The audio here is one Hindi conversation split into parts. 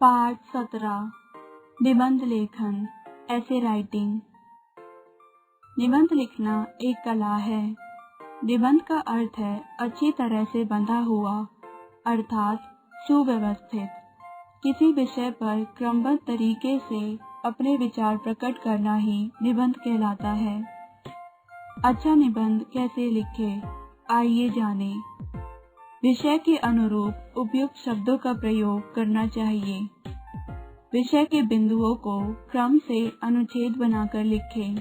पाठ 17 निबंध लेखन ऐसे राइटिंग। निबंध लिखना एक कला है। निबंध का अर्थ है अच्छी तरह से बंधा हुआ अर्थात सुव्यवस्थित। किसी विषय पर क्रमबद्ध तरीके से अपने विचार प्रकट करना ही निबंध कहलाता है। अच्छा निबंध कैसे लिखें, आइए जानें। विषय के अनुरूप उपयुक्त शब्दों का प्रयोग करना चाहिए। विषय के बिंदुओं को क्रम से अनुच्छेद बनाकर लिखें।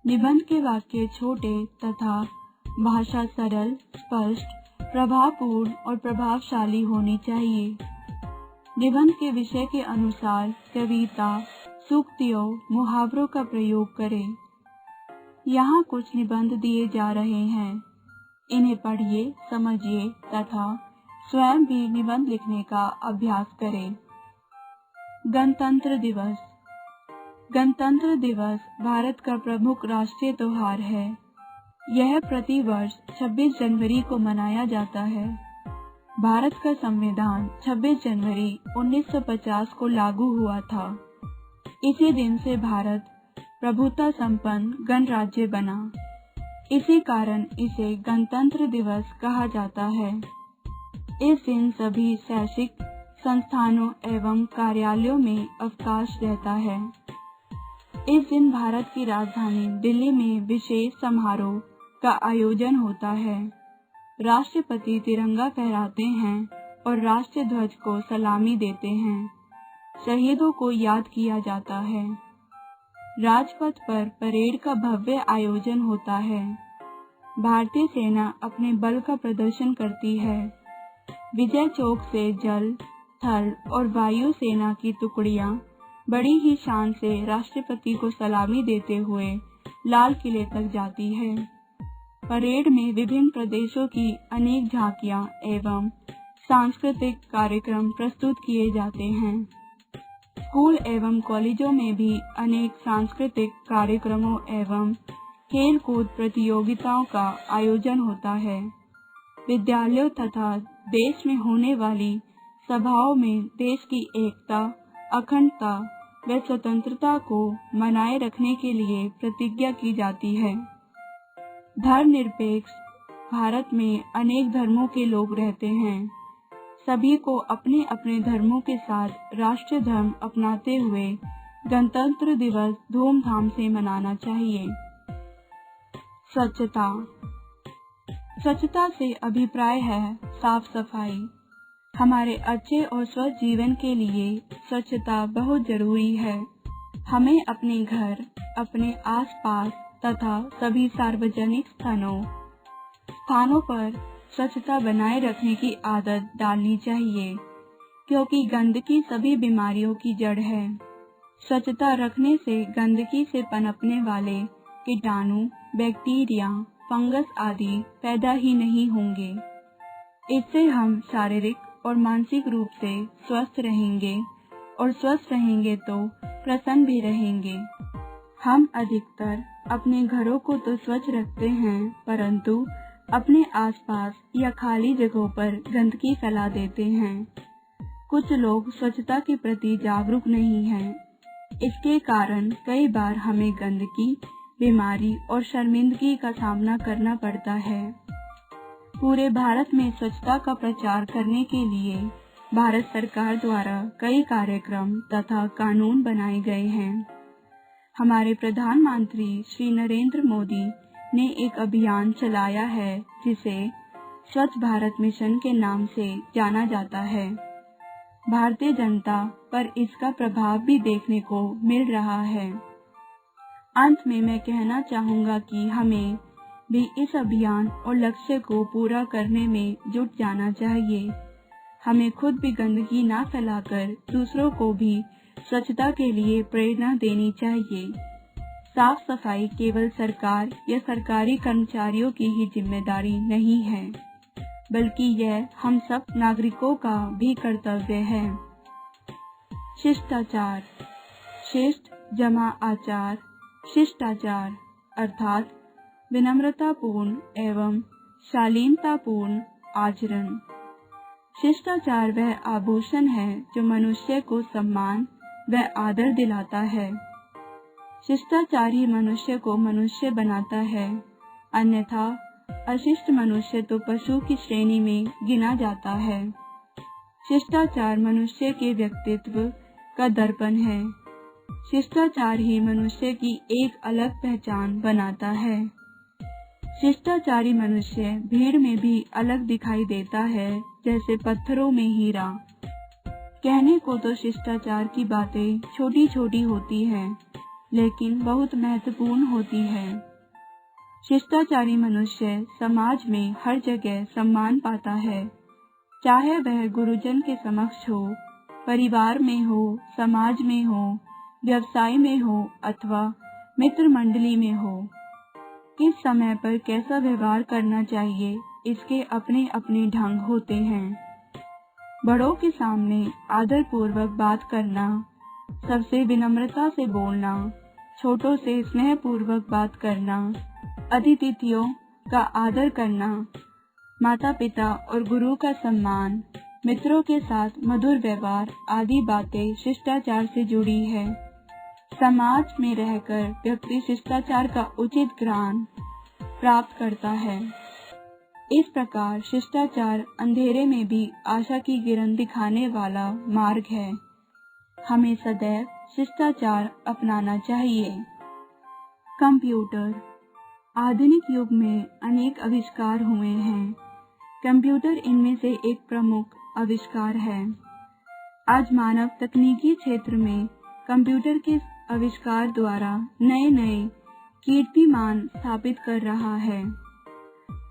निबंध के वाक्य छोटे तथा भाषा सरल, स्पष्ट, प्रभावपूर्ण और प्रभावशाली होनी चाहिए। निबंध के विषय के अनुसार कविता, सूक्तियों, मुहावरों का प्रयोग करें। यहाँ कुछ निबंध दिए जा रहे हैं। इन्हें पढ़िए, समझिए तथा स्वयं भी निबंध लिखने का अभ्यास करें। गणतंत्र दिवस। गणतंत्र दिवस भारत का प्रमुख राष्ट्रीय त्योहार है। यह प्रतिवर्ष 26 जनवरी को मनाया जाता है। भारत का संविधान 26 जनवरी 1950 को लागू हुआ था। इसी दिन से भारत प्रभुता संपन्न गणराज्य बना। इसी कारण इसे गणतंत्र दिवस कहा जाता है। इस दिन सभी शैक्षिक संस्थानों एवं कार्यालयों में अवकाश रहता है। इस दिन भारत की राजधानी दिल्ली में विशेष समारोह का आयोजन होता है। राष्ट्रपति तिरंगा फहराते हैं और राष्ट्रीय ध्वज को सलामी देते हैं। शहीदों को याद किया जाता है। राजपथ पर परेड का भव्य आयोजन होता है। भारतीय सेना अपने बल का प्रदर्शन करती है। विजय चौक से जल, थल और वायु सेना की टुकड़ियां बड़ी ही शान से राष्ट्रपति को सलामी देते हुए लाल किले तक जाती है। परेड में विभिन्न प्रदेशों की अनेक झांकियां एवं सांस्कृतिक कार्यक्रम प्रस्तुत किए जाते हैं। स्कूल एवं कॉलेजों में भी अनेक सांस्कृतिक कार्यक्रमों एवं खेल कूद प्रतियोगिताओं का आयोजन होता है। विद्यालयों तथा देश में होने वाली सभाओं में देश की एकता, अखंडता व स्वतंत्रता को बनाए रखने के लिए प्रतिज्ञा की जाती है। धर्मनिरपेक्ष भारत में अनेक धर्मों के लोग रहते हैं। सभी को अपने अपने धर्मों के साथ राष्ट्रीय धर्म अपनाते हुए गणतंत्र दिवस धूमधाम से मनाना चाहिए। स्वच्छता। स्वच्छता से अभिप्राय है साफ सफाई। हमारे अच्छे और स्वस्थ जीवन के लिए स्वच्छता बहुत जरूरी है। हमें अपने घर, अपने आसपास तथा सभी सार्वजनिक स्थानों पर स्वच्छता बनाए रखने की आदत डालनी चाहिए, क्योंकि गंदगी सभी बीमारियों की जड़ है। स्वच्छता रखने से गंदगी से पनपने वाले कीटाणु, बैक्टीरिया, फंगस आदि पैदा ही नहीं होंगे। इससे हम शारीरिक और मानसिक रूप से स्वस्थ रहेंगे और स्वस्थ रहेंगे तो प्रसन्न भी रहेंगे। हम अधिकतर अपने घरों को तो स्वच्छ रखते हैं, परंतु अपने आसपास या खाली जगहों पर गंदगी फैला देते हैं। कुछ लोग स्वच्छता के प्रति जागरूक नहीं हैं। इसके कारण कई बार हमें गंदगी, बीमारी और शर्मिंदगी का सामना करना पड़ता है। पूरे भारत में स्वच्छता का प्रचार करने के लिए भारत सरकार द्वारा कई कार्यक्रम तथा कानून बनाए गए हैं। हमारे प्रधानमंत्री श्री नरेंद्र मोदी ने एक अभियान चलाया है जिसे स्वच्छ भारत मिशन के नाम से जाना जाता है। भारतीय जनता पर इसका प्रभाव भी देखने को मिल रहा है। अंत में मैं कहना चाहूँगा कि हमें भी इस अभियान और लक्ष्य को पूरा करने में जुट जाना चाहिए। हमें खुद भी गंदगी ना फैलाकर दूसरों को भी स्वच्छता के लिए प्रेरणा देनी चाहिए। साफ सफाई केवल सरकार या सरकारी कर्मचारियों की ही जिम्मेदारी नहीं है, बल्कि यह हम सब नागरिकों का भी कर्तव्य है। शिष्टाचार। शिष्ट जमा आचार, शिष्टाचार अर्थात विनम्रतापूर्ण एवं शालीनतापूर्ण आचरण। शिष्टाचार वह आभूषण है जो मनुष्य को सम्मान व आदर दिलाता है। शिष्टाचार ही मनुष्य को मनुष्य बनाता है, अन्यथा अशिष्ट मनुष्य तो पशु की श्रेणी में गिना जाता है। शिष्टाचार मनुष्य के व्यक्तित्व का दर्पण है। शिष्टाचार ही मनुष्य की एक अलग पहचान बनाता है। शिष्टाचारी मनुष्य भीड़ में भी अलग दिखाई देता है, जैसे पत्थरों में हीरा। कहने को तो शिष्टाचार की बातें छोटी छोटी होती हैं, लेकिन बहुत महत्वपूर्ण होती है। शिष्टाचारी मनुष्य समाज में हर जगह सम्मान पाता है, चाहे वह गुरुजन के समक्ष हो, परिवार में हो, समाज में हो, व्यवसाय में हो अथवा मित्र मंडली में हो। किस समय पर कैसा व्यवहार करना चाहिए, इसके अपने अपने ढंग होते हैं। बड़ों के सामने आदर पूर्वक बात करना, सबसे विनम्रता से बोलना, छोटों से स्नेह पूर्वक बात करना, अतिथियों का आदर करना, माता पिता और गुरु का सम्मान, मित्रों के साथ मधुर व्यवहार आदि बातें शिष्टाचार से जुड़ी है। समाज में रहकर व्यक्ति शिष्टाचार का उचित ज्ञान प्राप्त करता है। इस प्रकार शिष्टाचार अंधेरे में भी आशा की किरण दिखाने वाला मार्ग है। हमें सदैव शिष्टाचार अपनाना चाहिए। कंप्यूटर। आधुनिक युग में अनेक आविष्कार हुए हैं। कंप्यूटर इनमें से एक प्रमुख आविष्कार है। आज मानव तकनीकी क्षेत्र में कंप्यूटर के आविष्कार द्वारा नए नए कीर्तिमान स्थापित कर रहा है।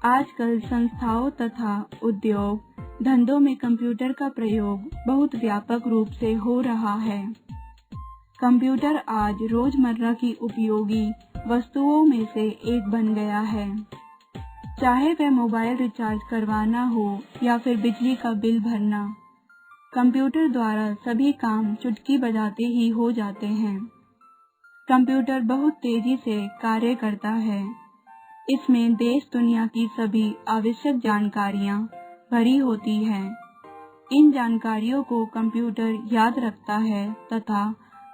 आजकल संस्थाओं तथा उद्योग धंधों में कंप्यूटर का प्रयोग बहुत व्यापक रूप से हो रहा है। कंप्यूटर आज रोजमर्रा की उपयोगी वस्तुओं में से एक बन गया है। चाहे वह मोबाइल रिचार्ज करवाना हो या फिर बिजली का बिल भरना, कंप्यूटर द्वारा सभी काम चुटकी बजाते ही हो जाते हैं। कंप्यूटर बहुत तेजी से कार्य करता है। इसमें देश दुनिया की सभी आवश्यक जानकारियां भरी होती हैं। इन जानकारियों को कंप्यूटर याद रखता है तथा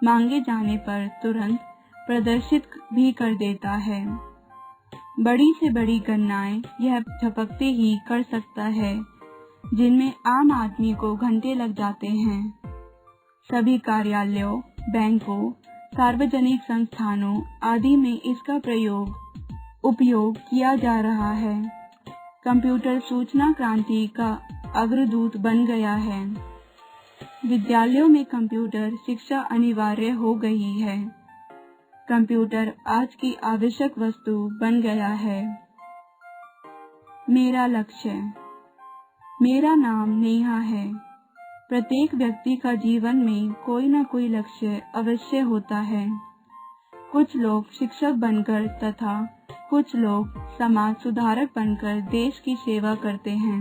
मांगे जाने पर तुरंत प्रदर्शित भी कर देता है। बड़ी से बड़ी गणनाएं यह झपकते ही कर सकता है, जिनमें आम आदमी को घंटे लग जाते हैं। सभी कार्यालयों, बैंकों, सार्वजनिक संस्थानों आदि में इसका उपयोग किया जा रहा है। कंप्यूटर सूचना क्रांति का अग्रदूत बन गया है। विद्यालयों में कंप्यूटर शिक्षा अनिवार्य हो गई है। कंप्यूटर आज की आवश्यक वस्तु बन गया है। मेरा लक्ष्य। मेरा नाम नेहा है। प्रत्येक व्यक्ति का जीवन में कोई न कोई लक्ष्य अवश्य होता है। कुछ लोग शिक्षक बनकर तथा कुछ लोग समाज सुधारक बनकर देश की सेवा करते हैं।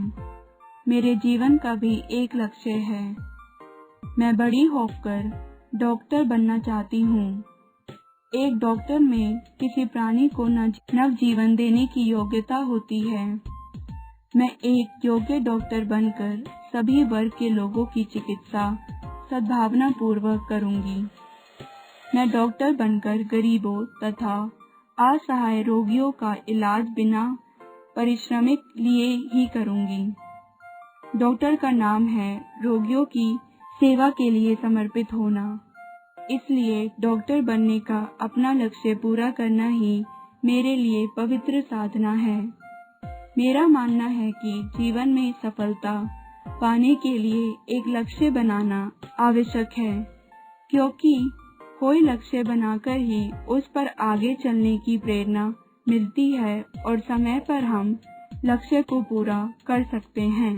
मेरे जीवन का भी एक लक्ष्य है। मैं बड़ी होकर डॉक्टर बनना चाहती हूँ। एक डॉक्टर में किसी प्राणी को नवजीवन देने की योग्यता होती है। मैं एक योग्य डॉक्टर बनकर सभी वर्ग के लोगों की चिकित्सा सद्भावना पूर्वक करूंगी। मैं डॉक्टर बनकर गरीबों तथा असहाय रोगियों का इलाज बिना परिश्रमिक लिए ही करूंगी। डॉक्टर का नाम है रोगियों की सेवा के लिए समर्पित होना। इसलिए डॉक्टर बनने का अपना लक्ष्य पूरा करना ही मेरे लिए पवित्र साधना है। मेरा मानना है कि जीवन में सफलता पाने के लिए एक लक्ष्य बनाना आवश्यक है, क्योंकि कोई लक्ष्य बनाकर ही उस पर आगे चलने की प्रेरणा मिलती है और समय पर हम लक्ष्य को पूरा कर सकते हैं।